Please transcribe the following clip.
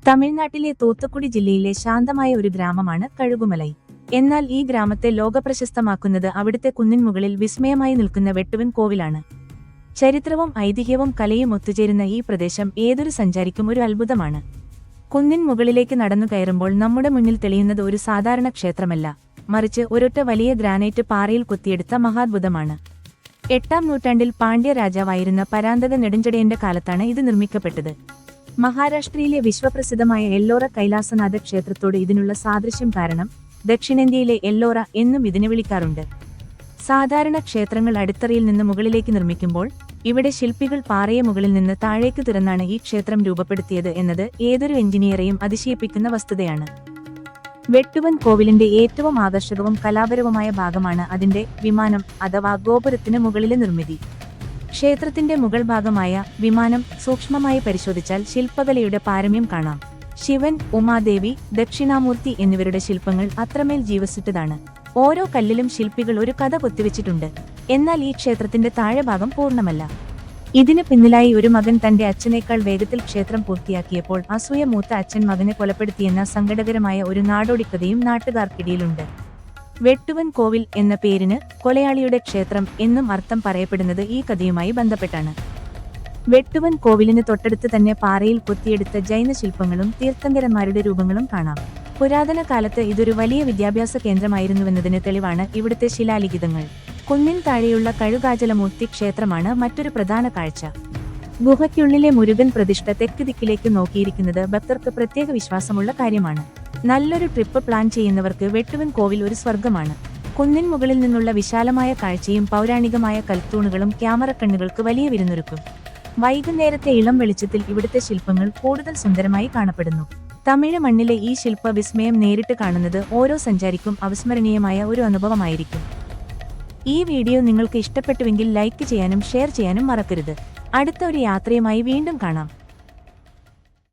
തമിഴ്നാട്ടിലെ തൂത്തുക്കുടി ജില്ലയിലെ ശാന്തമായ ഒരു ഗ്രാമമാണ് കഴുകുമലൈ. എന്നാൽ ഈ ഗ്രാമത്തെ ലോകപ്രശസ്തമാക്കുന്നത് അവിടുത്തെ കുന്നിൻ മുകളിൽ വിസ്മയമായി നിൽക്കുന്ന വെട്ടുവൻ കോവിലാണ്. ചരിത്രവും ഐതിഹ്യവും കലയും ഒത്തുചേരുന്ന ഈ പ്രദേശം ഏതൊരു സഞ്ചാരിക്കും ഒരു അത്ഭുതമാണ്. കുന്നിൻ മുകളിലേക്ക് നടന്നു കയറുമ്പോൾ നമ്മുടെ മുന്നിൽ തെളിയുന്നത് ഒരു സാധാരണ ക്ഷേത്രമല്ല, മറിച്ച് ഒരൊറ്റ വലിയ ഗ്രാനൈറ്റ് പാറയിൽ കൊത്തിയെടുത്ത മഹാത്ഭുതമാണ്. 8-ാം നൂറ്റാണ്ടിൽ പാണ്ഡ്യ രാജാവായിരുന്ന പരാന്തക നെടുഞ്ചടയന്റെ കാലത്താണ് ഇത് നിർമ്മിക്കപ്പെട്ടത്. മഹാരാഷ്ട്രയിലെ വിശ്വപ്രസിദ്ധമായ എല്ലോറ കൈലാസനാഥ ക്ഷേത്രത്തോട് ഇതിനുള്ള സാദൃശ്യം കാരണം ദക്ഷിണേന്ത്യയിലെ എല്ലോറ എന്നും ഇതിനെ വിളിക്കാറുണ്ട്. സാധാരണ ക്ഷേത്രങ്ങൾ അടിത്തറയിൽ നിന്ന് മുകളിലേക്ക് നിർമ്മിക്കുമ്പോൾ ഇവിടെ ശില്പികൾ പാറയെ മുകളിൽ നിന്ന് താഴേക്ക് തുറന്നാണ് ഈ ക്ഷേത്രം രൂപപ്പെടുത്തിയത് എന്നത് ഏതൊരു എഞ്ചിനീയറെയും അതിശയിപ്പിക്കുന്ന വസ്തുതയാണ്. വെട്ടുവൻ കോവിലിന്റെ ഏറ്റവും ആകർഷകവും കലാപരവുമായ ഭാഗമാണ് അതിന്റെ വിമാനം അഥവാ ഗോപുരത്തിന് മുകളിലെ നിർമ്മിതി. ക്ഷേത്രത്തിന്റെ മുകൾ ഭാഗമായ വിമാനം സൂക്ഷ്മമായി പരിശോധിച്ചാൽ ശില്പകലയുടെ പാരമ്യം കാണാം. ശിവൻ, ഉമാദേവി, ദക്ഷിണാമൂർത്തി എന്നിവരുടെ ശില്പങ്ങൾ അത്രമേൽ ജീവസുറ്റതാണ്. ഓരോ കല്ലിലും ശില്പികൾ ഒരു കഥ കൊത്തിവെച്ചിട്ടുണ്ട്. എന്നാൽ ഈ ക്ഷേത്രത്തിന്റെ താഴെഭാഗം പൂർണ്ണമല്ല. ഇതിന് പിന്നിലായി ഒരു മകൻ തന്റെ അച്ഛനേക്കാൾ വേഗത്തിൽ ക്ഷേത്രം പൂർത്തിയാക്കിയപ്പോൾ അസൂയ മൂത്ത അച്ഛൻ മകനെ കൊലപ്പെടുത്തിയെന്ന സങ്കടകരമായ ഒരു നാടോടിക്കഥയും നാട്ടുകാർക്കിടയിലുണ്ട്. വെട്ടുവൻ കോവിൽ എന്ന പേരിന് കൊലയാളിയുടെ ക്ഷേത്രം എന്നും അർത്ഥം പറയപ്പെടുന്നത് ഈ കഥയുമായി ബന്ധപ്പെട്ടാണ്. വെട്ടുവൻ കോവിലിന് തൊട്ടടുത്ത് തന്നെ പാറയിൽ കൊത്തിയെടുത്ത ജൈന ശില്പങ്ങളും തീർത്ഥങ്കരന്മാരുടെ രൂപങ്ങളും കാണാം. പുരാതന കാലത്ത് ഇതൊരു വലിയ വിദ്യാഭ്യാസ കേന്ദ്രമായിരുന്നുവെന്നതിന് തെളിവാണ് ഇവിടുത്തെ ശിലാലിഖിതങ്ങൾ. കുന്നിൻ താഴെയുള്ള കഴുകാചലമൂർത്തി ക്ഷേത്രമാണ് മറ്റൊരു പ്രധാന കാഴ്ച. ഗുഹയ്ക്കുള്ളിലെ മുരുകൻ പ്രതിഷ്ഠ തെക്ക് ദിക്കിലേക്ക് നോക്കിയിരിക്കുന്നത് ഭക്തർക്ക് പ്രത്യേക വിശ്വാസമുള്ള കാര്യമാണ്. നല്ലൊരു ട്രിപ്പ് പ്ലാൻ ചെയ്യുന്നവർക്ക് വെട്ടുവൻ കോവിൽ ഒരു സ്വർഗമാണ്. കുന്നിൻ മുകളിൽ നിന്നുള്ള വിശാലമായ കാഴ്ചയും പൗരാണികമായ കൽത്തൂണുകളും ക്യാമറ കണ്ണുകൾക്ക് വലിയ വിരുന്നൊരുക്കും. വൈകുന്നേരത്തെ ഇളം വെളിച്ചത്തിൽ ഇവിടുത്തെ ശില്പങ്ങൾ കൂടുതൽ സുന്ദരമായി കാണപ്പെടുന്നു. തമിഴ് മണ്ണിലെ ഈ ശില്പ വിസ്മയം നേരിട്ട് കാണുന്നത് ഓരോ സഞ്ചാരിക്കും അവിസ്മരണീയമായ ഒരു അനുഭവമായിരിക്കും. ഈ വീഡിയോ നിങ്ങൾക്ക് ഇഷ്ടപ്പെട്ടുവെങ്കിൽ ലൈക്ക് ചെയ്യാനും ഷെയർ ചെയ്യാനും മറക്കരുത്. അടുത്ത ഒരു യാത്രയുമായി വീണ്ടും കാണാം.